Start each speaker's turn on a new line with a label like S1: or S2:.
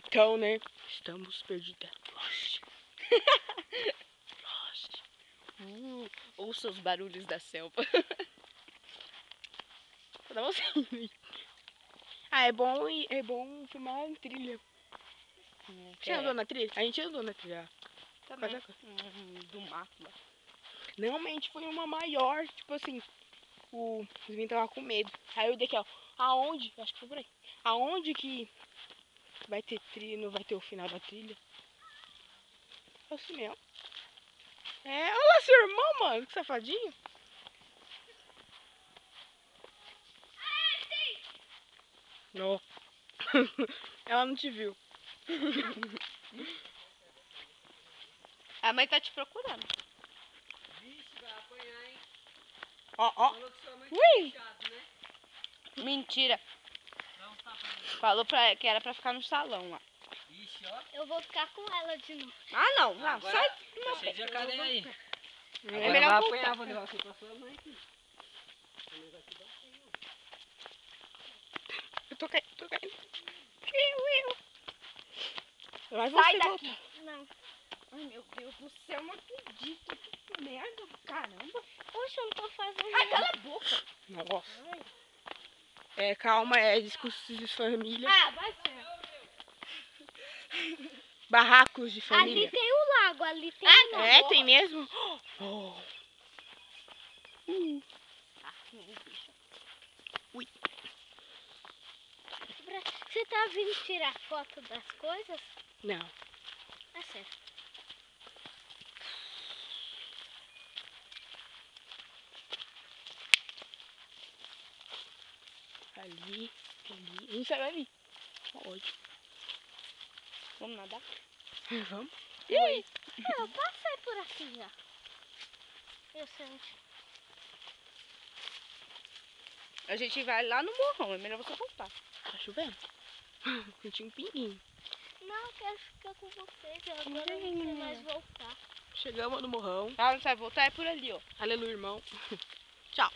S1: Então, né? Estamos perdidos. Lost. Lost.
S2: Ouça os barulhos da selva.
S1: Dá você. Ah, é bom filmar em trilha. Você andou na trilha? A gente andou na trilha.
S2: Também.
S1: Mas
S2: Do mato lá.
S1: normalmente foi uma maior, tipo assim, os meninos tava com medo. Aí eu daqui, ó, aonde? Acho que foi por aí. Aonde que vai ter trilha, não vai ter o final da trilha? É assim mesmo. É, olha lá seu irmão, mano, que safadinho. Não. Ela não te viu.
S2: A mãe tá te procurando.
S3: Vixe, vai apanhar, hein?
S1: Ó, ó.
S3: Falou que sua mãe
S1: Ui!
S3: tinha deixado, né?
S2: Mentira.
S3: Dá um tapa nela.
S2: Falou que era pra ficar no salão lá.
S3: Ixi, ó.
S4: Eu vou ficar com ela de novo.
S2: Ah, não. Não,
S3: Agora
S2: sai.
S3: tá cheio de jacaré aí.
S1: É
S3: Agora
S1: melhor
S3: vai
S1: voltar.
S3: apanhar, vou levar você pra sua mãe aqui.
S1: Eu tô caindo. Mas
S2: Sai
S1: você
S2: daqui.
S1: volta.
S4: Não.
S2: Ai, meu Deus do céu, não acredito. Que merda, caramba.
S4: Poxa, eu não tô fazendo
S2: Ai,
S4: nada.
S2: cala a boca.
S1: Nossa. É, calma, é discursos de família.
S4: Ah, vai ser.
S1: Barracos de
S4: Ali
S1: família.
S4: tem um lago, ali tem um lago.
S1: É, tem mesmo? Oh. Ui.
S4: Você tá vindo tirar foto das coisas?
S1: Não.
S4: É sério.
S1: Ali, ali. A gente vai ali. Ótimo.
S2: Vamos nadar?
S1: Vamos?
S4: Ui. Eu passei por aqui já. Eu senti.
S2: A gente vai lá no morrão, é melhor você voltar.
S1: Tá chovendo? Senti um pinguinho.
S4: Não, eu quero ficar com vocês. Eu agora não sei mais voltar.
S1: Chegamos no morrão.
S2: Ah, você vai voltar? É por ali, ó.
S1: Aleluia, irmão. Tchau.